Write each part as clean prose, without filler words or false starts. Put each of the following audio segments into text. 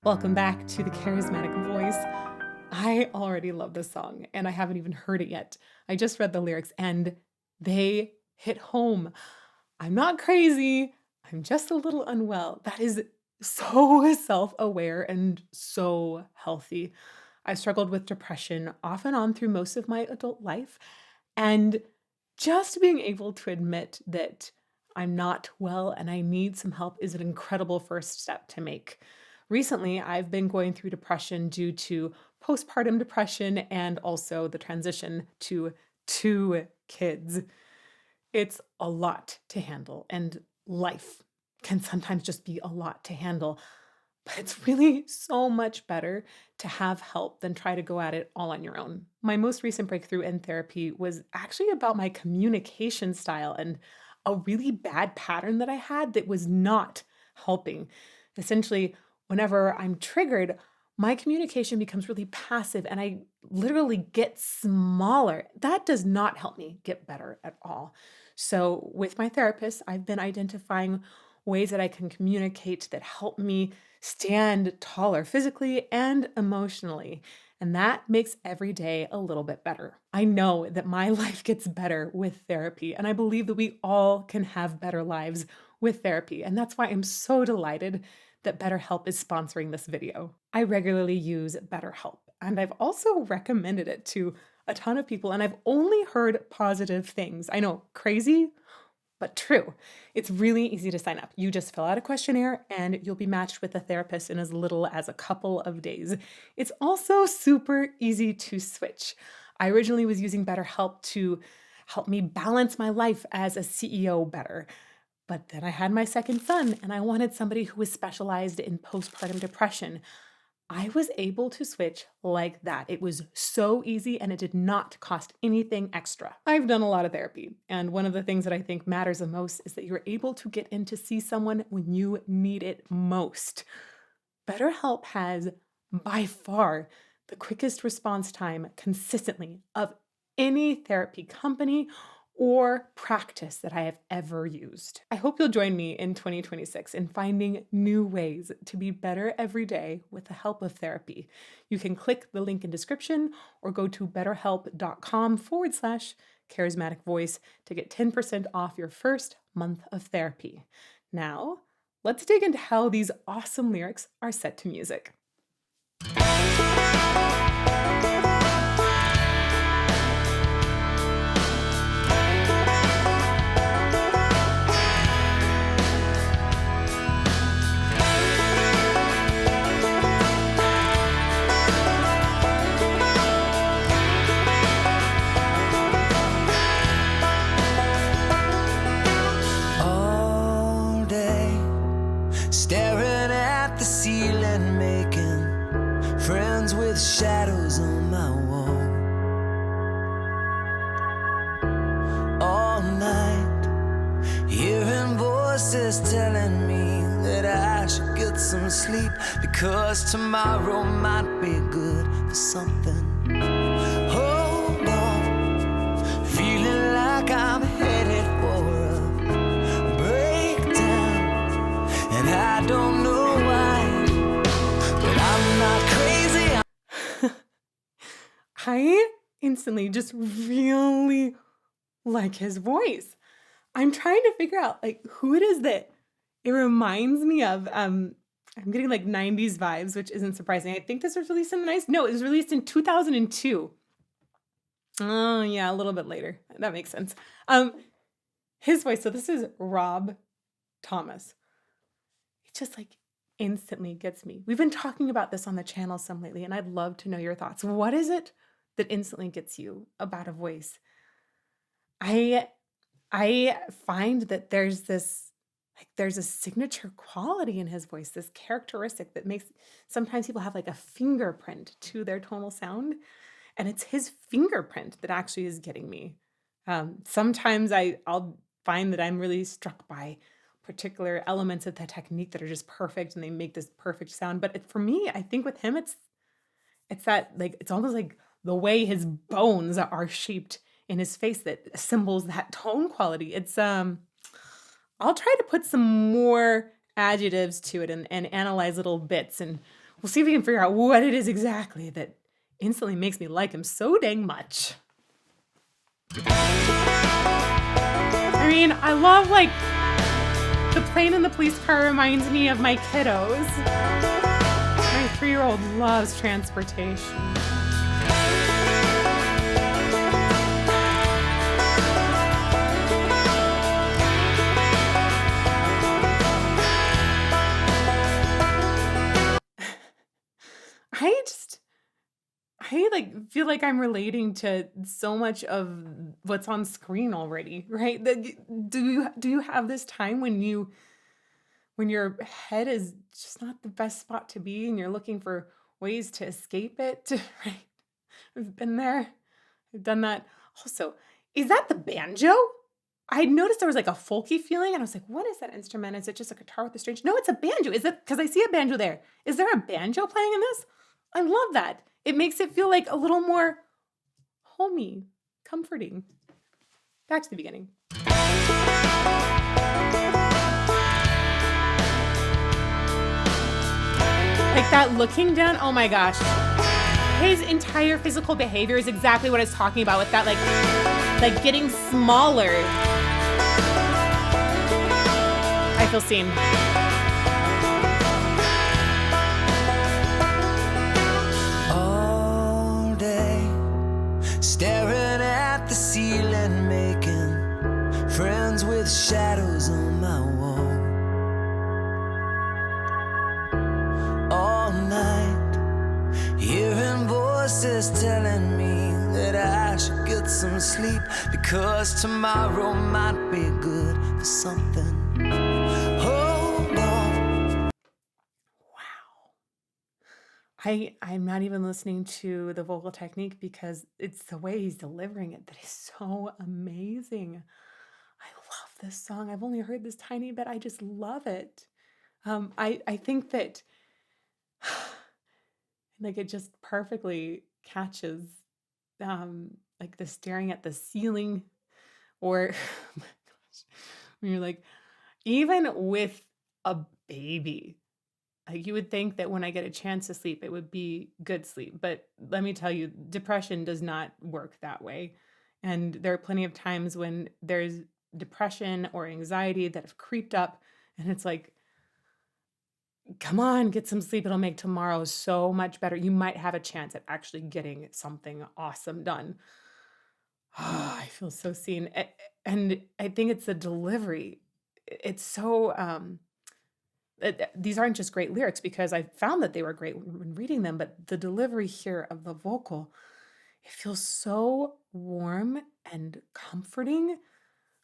Welcome back to the Charismatic Voice. I already love this song and I haven't even heard it yet. I just read the lyrics and they hit home. I'm not crazy. I'm just a little unwell. That is so self-aware and so healthy. I struggled with depression off and on through most of my adult life. And just being able to admit that I'm not well and I need some help is an incredible first step to make. Recently, I've been going through depression due to postpartum depression and also the transition to two kids. It's a lot to handle, and life can sometimes just be a lot to handle. But it's really so much better to have help than try to go at it all on your own. My most recent breakthrough in therapy was actually about my communication style and a really bad pattern that I had that was not helping. Essentially, whenever I'm triggered, my communication becomes really passive and I literally get smaller. That does not help me get better at all. So, with my therapist, I've been identifying ways that I can communicate that help me stand taller physically and emotionally. And that makes every day a little bit better. I know that my life gets better with therapy, and I believe that we all can have better lives with therapy. And that's why I'm so delighted that BetterHelp is sponsoring this video. I regularly use BetterHelp, and I've also recommended it to a ton of people, and I've only heard positive things. I know, crazy, but true. It's really easy to sign up. You just fill out a questionnaire and you'll be matched with a therapist in as little as a couple of days. It's also super easy to switch. I originally was using BetterHelp to help me balance my life as a CEO better. But then I had my second son and I wanted somebody who was specialized in postpartum depression. I was able to switch like that. It was so easy and it did not cost anything extra. I've done a lot of therapy, and one of the things that I think matters the most is that you're able to get in to see someone when you need it most. BetterHelp has by far the quickest response time consistently of any therapy company or practice that I have ever used. I hope you'll join me in 2026 in finding new ways to be better every day with the help of therapy. You can click the link in description or go to betterhelp.com/charismatic voice to get 10% off your first month of therapy. Now, let's dig into how these awesome lyrics are set to music. Staring at the ceiling, making friends with shadows on my wall. All night, hearing voices telling me that I should get some sleep, because tomorrow might be good for something. Hold on, feeling like I'm headed for a breakdown. And I don't know why, but I'm not crazy. I instantly just really like his voice. I'm trying to figure out like who it is that it reminds me of. I'm getting like 90s vibes, which isn't surprising. I think this was released in the No, it was released in 2002. Oh yeah, a little bit later. That makes sense. His voice. So this is Rob Thomas. It just like instantly gets me. We've been talking about this on the channel some lately, and I'd love to know your thoughts. What is it that instantly gets you about a voice? I find that there's a signature quality in his voice, this characteristic that makes sometimes people have like a fingerprint to their tonal sound, and it's his fingerprint that actually is getting me. Sometimes I'll find that I'm really struck by particular elements of the technique that are just perfect and they make this perfect sound. But for me, I think with him, it's that like it's almost like the way his bones are shaped in his face that assembles that tone quality. I'll try to put some more adjectives to it and analyze little bits and We'll see if we can figure out what it is exactly that instantly makes me like him so dang much. I mean, I love like the plane in the police car reminds me of my kiddos. My 3-year-old loves transportation. I like feel like I'm relating to so much of what's on screen already, right? Do you have this time when your head is just not the best spot to be and you're looking for ways to escape it, right? I've been there. I've done that. Also, is that the banjo? I noticed there was like a folky feeling and I was like, what is that instrument? Is it just a guitar with a strange? No, it's a banjo. Is it? Because I see a banjo there. Is there a banjo playing in this? I love that. It makes it feel like a little more homey, comforting. Back to the beginning. Like that looking down, oh my gosh. His entire physical behavior is exactly what I was talking about with that like getting smaller. I feel seen. All day, staring at the ceiling, making friends with shadows on my wall. All night, hearing voices telling me that I should get some sleep, because tomorrow might be good for something. Hold on. Wow. I'm not even listening to the vocal technique because it's the way he's delivering it that is so amazing. I love this song. I've only heard this tiny bit. I just love it. I think that like it just perfectly catches like the staring at the ceiling, or oh my gosh, when you're like, even with a baby, like you would think that when I get a chance to sleep, it would be good sleep. But let me tell you, depression does not work that way. And there are plenty of times when there's depression or anxiety that have creeped up, and it's like, come on, get some sleep. It'll make tomorrow so much better. You might have a chance at actually getting something awesome done. Oh, I feel so seen. And I think it's the delivery. It's so, these aren't just great lyrics because I found that they were great when reading them, but the delivery here of the vocal, it feels so warm and comforting.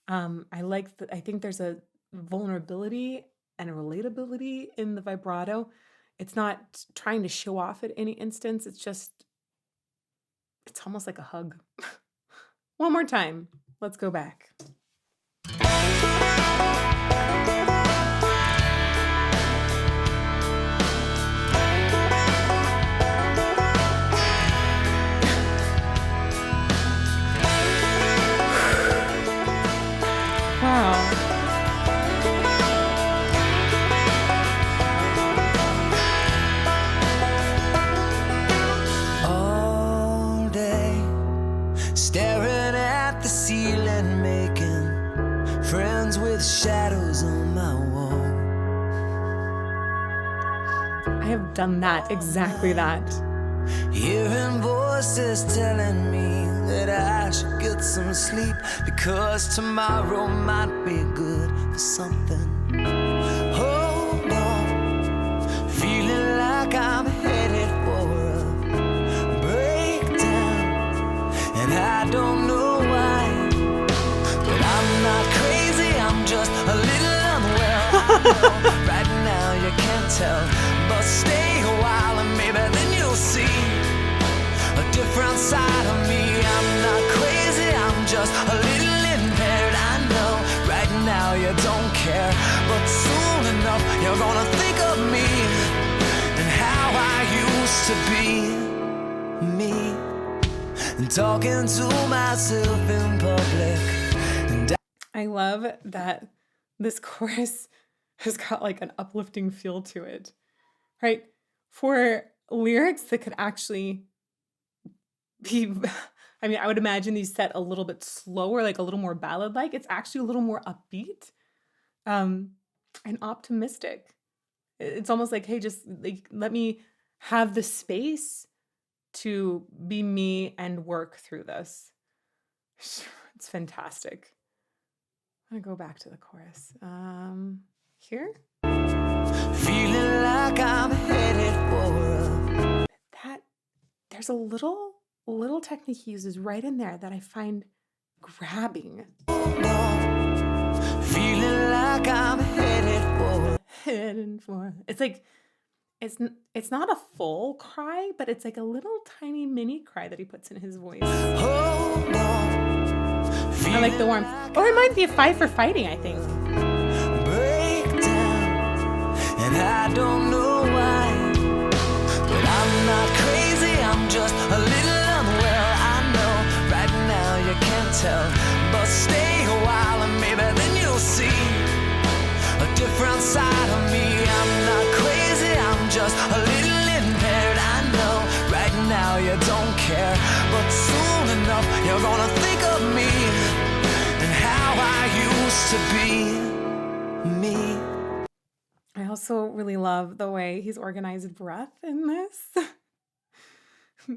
I think there's a vulnerability and a relatability in the vibrato. It's not trying to show off at any instance. It's almost like a hug. One more time. Let's go back. Wow. All day, staring at the ceiling, making friends with shadows on my wall. I have done that, exactly that. Hearing voices telling me that I should get some sleep, because tomorrow might be good for something. Hold on, feeling like I'm headed for a breakdown, and I don't know why, but I'm not crazy, I'm just a little unwell. I know right now you can't tell, but stay a while and maybe then you'll see a different side of me. I'm not crazy, I'm just a little impaired. I know right now you don't care, but soon enough you're gonna think of me and how I used to be me, and talking to myself in public. And I love that this chorus has got like an uplifting feel to it, right? for lyrics that could actually be I mean, I would imagine these set a little bit slower, like a little more ballad-like. It's actually a little more upbeat, um, and optimistic. It's almost like, "Hey, just, like, let me have the space to be me and work through this." It's fantastic. I'm gonna go back to the chorus. Here? Feeling like I'm headed for That there's a little technique he uses right in there that I find grabbing. feeling like I'm headed for Hidden for it's like it's not a full cry, but it's like a little tiny mini cry that he puts in his voice. hold on. I like the warmth. Oh, it reminds me of Fight for Fighting, I think. Break down, and I don't know why, but I'm not crazy, I'm just a little unwell. I know right now you can't tell, but stay a while and maybe then you'll see a different side of me. I'm not crazy, I'm just a little impaired. I know right now you don't care, but soon enough you're gonna think of me and how I used to be me. I also really love the way he's organized breath in this.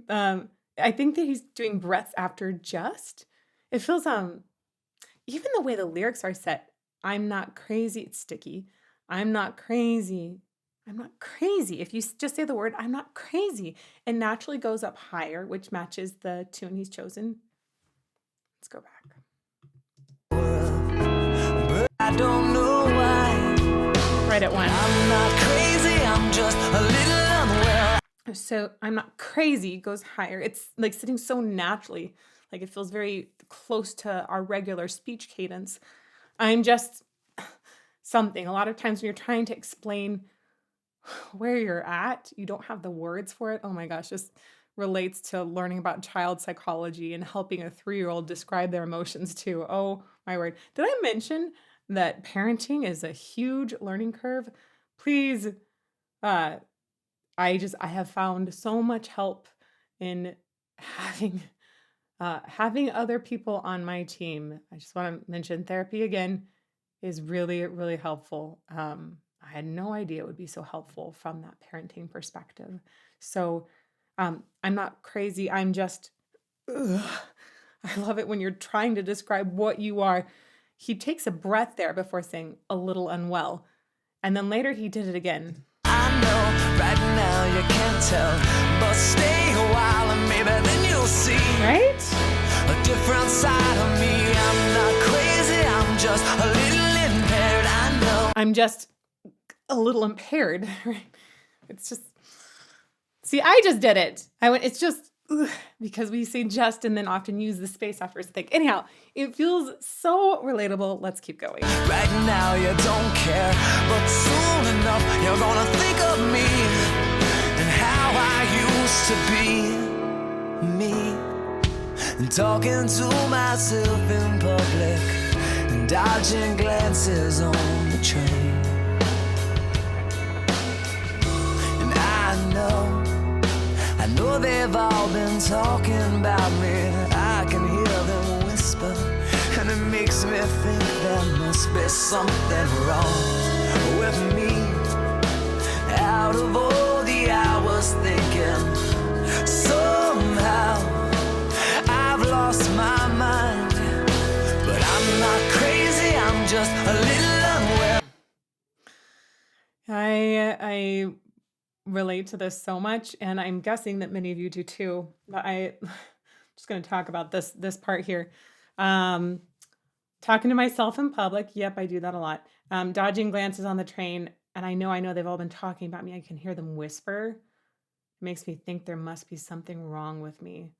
I think that he's doing breaths after just. It feels even the way the lyrics are set, I'm not crazy, it's sticky. I'm not crazy. I'm not crazy. If you just say the word, I'm not crazy, it naturally goes up higher, which matches the tune he's chosen. Let's go back. I don't know why. Right at one. I'm not crazy, I'm just a little unwell. So I'm not crazy goes higher. It's like sitting so naturally, like it feels very close to our regular speech cadence. I'm just something. A lot of times when you're trying to explain where you're at, you don't have the words for it. Oh my gosh, this relates to learning about child psychology and helping a 3-year-old describe their emotions too. Oh my word. Did I mention that parenting is a huge learning curve? Please, uh, I have found so much help in having having other people on my team. I just want to mention therapy again is really, really helpful. I had no idea it would be so helpful from that parenting perspective. So I'm not crazy. I'm just, ugh. I love it when you're trying to describe what you are. He takes a breath there before saying a little unwell. And then later he did it again. I know right now you can't tell, but stay a while and maybe then you'll see Right? a different side of me. I'm not crazy, I'm just a little impaired. I know. I'm just a little impaired. Right? It's just, see, I just did it. It's just, ugh, because we say just and then often use the space afterwards. Think. Anyhow, it feels so relatable. Let's keep going. Right now you don't care, but soon enough you're gonna think of me and how I used to be me. And talking to myself in public and dodging glances on the train. And I know they've all been talking about me. I can hear them whisper, and it makes me think there must be something wrong with me. Out of all the hours thinking, somehow I've lost my mind. But I'm not crazy, I'm just a little unwell. I relate to this so much, and I'm guessing that many of you do too. But I'm just going to talk about this part here. Um, Talking to myself in public. Yep, I do that a lot. Dodging glances on the train, and I know they've all been talking about me. I can hear them whisper. It makes me think there must be something wrong with me.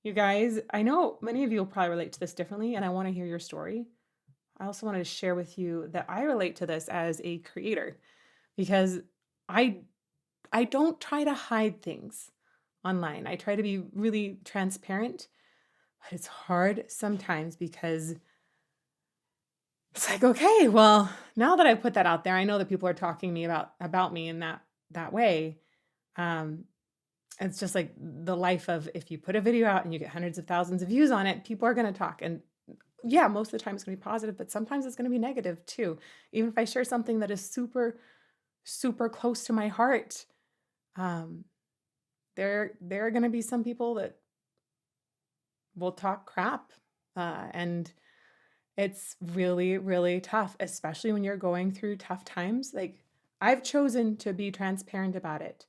You guys, I know many of you will probably relate to this differently, and I want to hear your story. I also wanted to share with you that I relate to this as a creator because I don't try to hide things online. I try to be really transparent, but it's hard sometimes because it's like, okay, well, now that I've put that out there, I know that people are talking me about me in that way. Um, it's just like the life of if you put a video out and you get hundreds of thousands of views on it, people are going to talk. And yeah, most of the time it's going to be positive, but sometimes it's going to be negative too. Even if I share something that is super, super close to my heart, um, there are going to be some people that will talk crap. And it's really, really tough, especially when you're going through tough times. Like I've chosen to be transparent about it.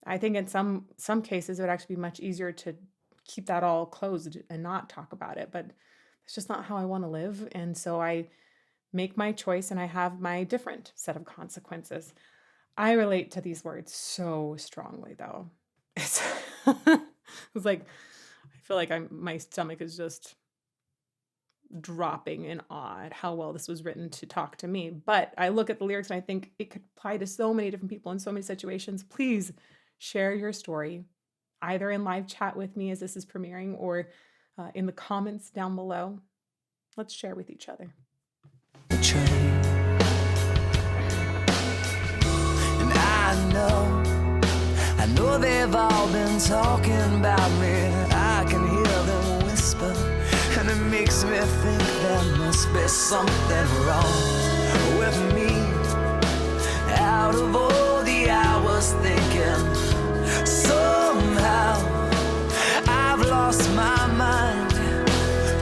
I think in some cases it would actually be much easier to keep that all closed and not talk about it, but it's just not how I want to live. And so I make my choice and I have my different set of consequences. I relate to these words so strongly though. It's it's like I feel like my stomach is just dropping in awe at how well this was written to talk to me. But I look at the lyrics and I think it could apply to so many different people in so many situations. Please share your story, either in live chat with me as this is premiering or in the comments down below. Let's share with each other. And I know they've all been talking about me. I can hear them whisper, and it makes me think there must be something wrong with me. Out of all the hours thinking, somehow I've lost my mind,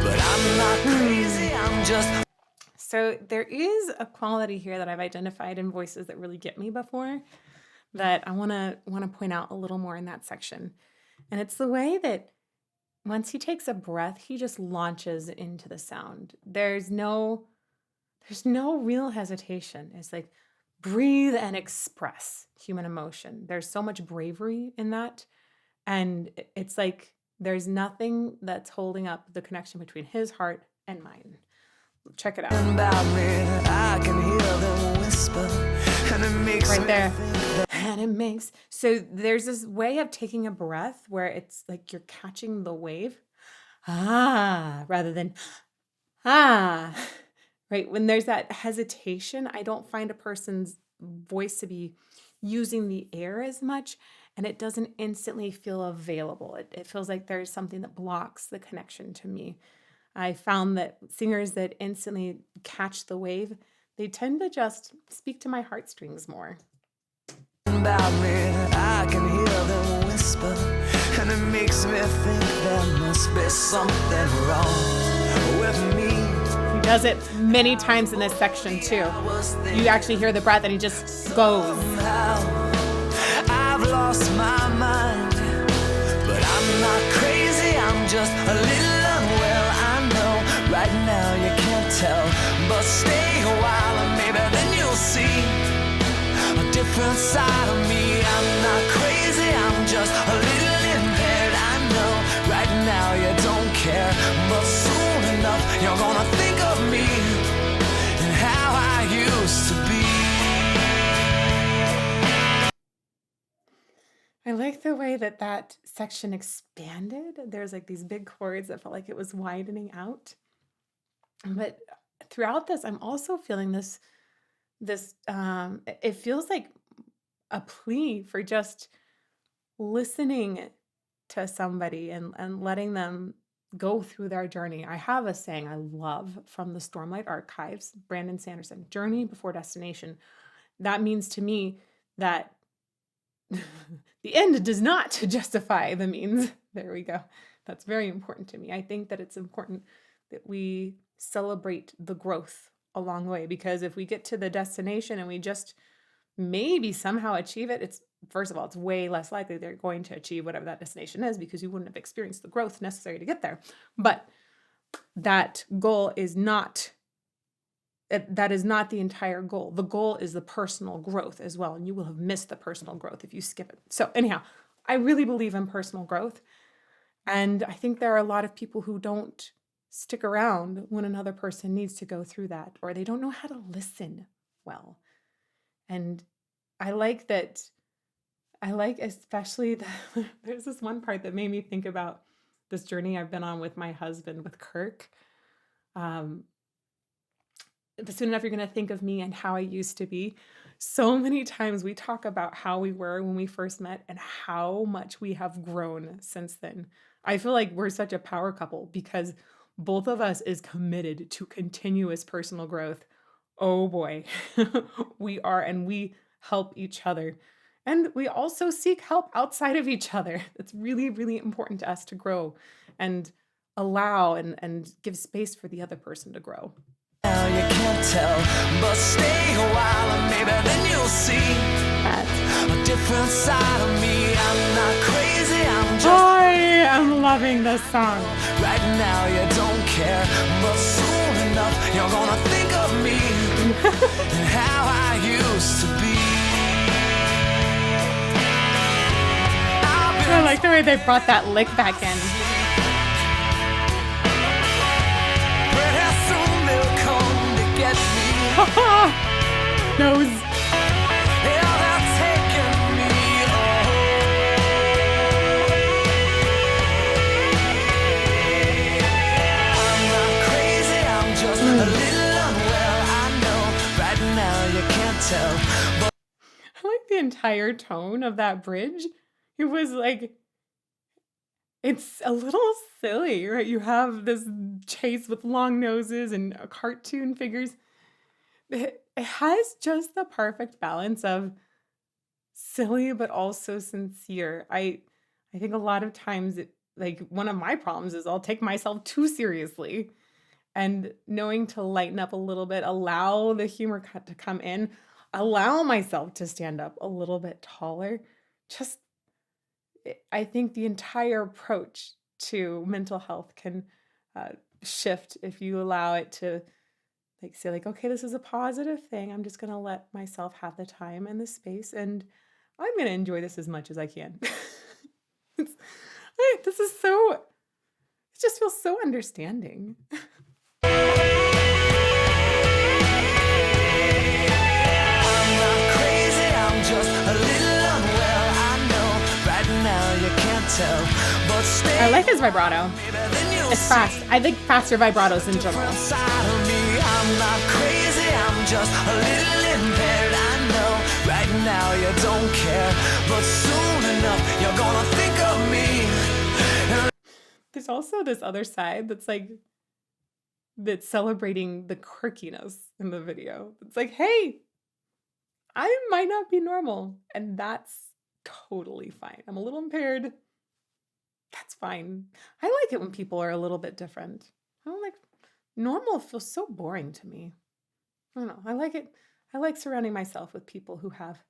but I'm not crazy, I'm just... So there is a quality here that I've identified in voices that really get me before that I want to point out a little more in that section. And it's the way that once he takes a breath, he just launches into the sound. There's no real hesitation. It's like breathe and express human emotion. There's so much bravery in that. And it's like there's nothing that's holding up the connection between his heart and mine. Check it out. I can hear them whisper, and it makes right there. And it makes, so there's this way of taking a breath where it's like you're catching the wave, rather than, right? When there's that hesitation, I don't find a person's voice to be using the air as much, and it doesn't instantly feel available. It feels like there's something that blocks the connection to me. I found that singers that instantly catch the wave, they tend to just speak to my heartstrings more. About me, I can hear them whisper, and it makes me think there must be something wrong with me. He does it many times in this section too. You actually hear the breath and he just goes. I've lost my mind, but I'm not crazy, I'm just a little unwell. I know right now you can't tell, but stay a while and maybe then you'll see a different side of me. I'm not crazy, I'm just a little impaired. I know right now you don't care, but soon enough you're gonna think of me and how I used to be. I like the way that section expanded. There's like these big chords that felt like it was widening out. But throughout this, I'm also feeling this, it feels like a plea for just listening to somebody and letting them go through their journey. I have a saying I love from the Stormlight Archives, Brandon Sanderson, journey before destination. That means to me that the end does not justify the means. There we go. That's very important to me. I think that it's important that we celebrate the growth along the way, because if we get to the destination and we just maybe somehow achieve it, it's, first of all, it's way less likely they're going to achieve whatever that destination is, because you wouldn't have experienced the growth necessary to get there. But that goal is not, that is not the entire goal. The goal is the personal growth as well. And you will have missed the personal growth if you skip it. So anyhow, I really believe in personal growth. And I think there are a lot of people who don't stick around when another person needs to go through that, or they don't know how to listen well. And I like that. I like especially there's this one part that made me think about this journey I've been on with my husband, with Kirk. Soon enough, you're going to think of me and how I used to be. So many times we talk about how we were when we first met and how much we have grown since then. I feel like we're such a power couple because both of us is committed to continuous personal growth. Oh boy, we are, and we help each other. And we also seek help outside of each other. It's really, really important to us to grow and allow and give space for the other person to grow. Now you can't tell, but stay a while and maybe then you'll see a different side of me. I'm not crazy, I'm just I am loving this song. right now you don't care, but soon enough you're gonna think of me and how I used to be. I like the way they brought that lick back in. Pretty soon they'll come to get me. Nose. Yeah, they're taking me I'm not crazy, I'm just a little unwell. I know right now you can't tell, but I like the entire tone of that bridge. It was like, it's a little silly, right? You have this chase with long noses and cartoon figures. It has just the perfect balance of silly but also sincere. I think a lot of times like one of my problems is I'll take myself too seriously, and knowing to lighten up a little bit, allow the humor cut to come in, allow myself to stand up a little bit taller. Just I think the entire approach to mental health can shift if you allow it to like say like, okay, this is a positive thing. I'm just gonna let myself have the time and the space, and I'm gonna enjoy this as much as I can. This is so. It just feels so understanding. I'm not crazy, I'm just a little unwell. I know right now you can't tell, but stay I like his vibrato. maybe then you'll It's fast. I think faster vibratos in general. different side of me. I'm not crazy, I'm just a little impaired. I know right now you don't care, but soon enough you're gonna think of me. There's also this other side that's celebrating the quirkiness in the video. It's like, hey, I might not be normal, and that's totally fine. I'm a little impaired. That's fine. I like it when people are a little bit different. I don't like normal feels so boring to me. I don't know. I like it. I like surrounding myself with people who have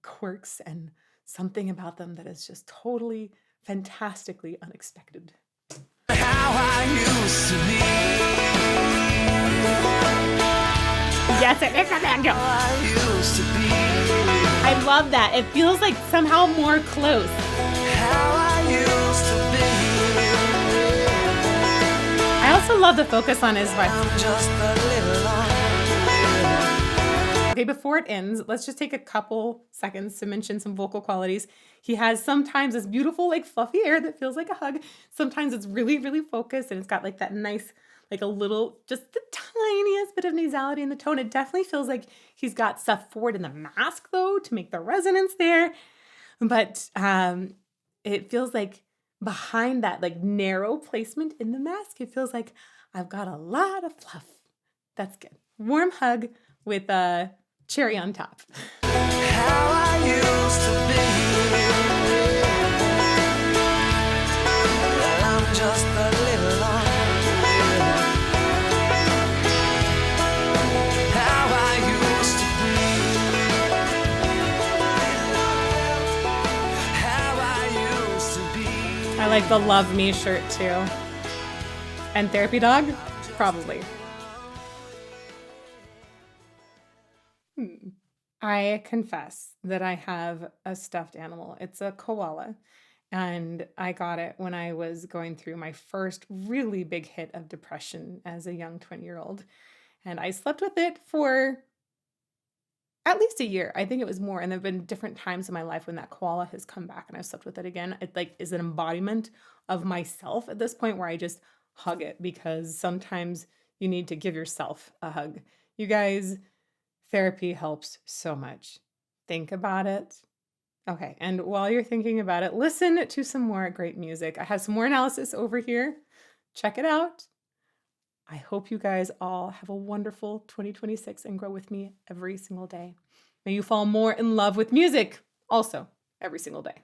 quirks and something about them that is just totally fantastically unexpected. How I used to be. Yes, it is a banjo. I used to be. I love that. It feels like somehow more close. How I used to be. I also love the focus on his voice. I'm just a little unwell. Okay, before it ends, let's just take a couple seconds to mention some vocal qualities. He has sometimes this beautiful, like fluffy air that feels like a hug. Sometimes it's really, really focused and it's got like that nice, like a little, just the tiniest bit of nasality in the tone. It definitely feels like he's got stuff forward in the mask though to make the resonance there. But it feels like behind that like narrow placement in the mask, it feels like I've got a lot of fluff. That's good. Warm hug with a cherry on top. How I used to be. Well, I'm just a little unwell. How I used to be. How I used to be. I like the Love Me shirt too. And Therapy Dog? Probably. I confess that I have a stuffed animal. It's a koala. And I got it when I was going through my first really big hit of depression as a young 20-year-old. And I slept with it for at least a year. I think it was more. And there have been different times in my life when that koala has come back and I've slept with it again. It like is an embodiment of myself at this point where I just hug it because sometimes you need to give yourself a hug. You guys, Therapy helps so much. Think about it. Okay, and while you're thinking about it, listen to some more great music. I have some more analysis over here. Check it out. I hope you guys all have a wonderful 2026 and grow with me every single day. May you fall more in love with music also every single day.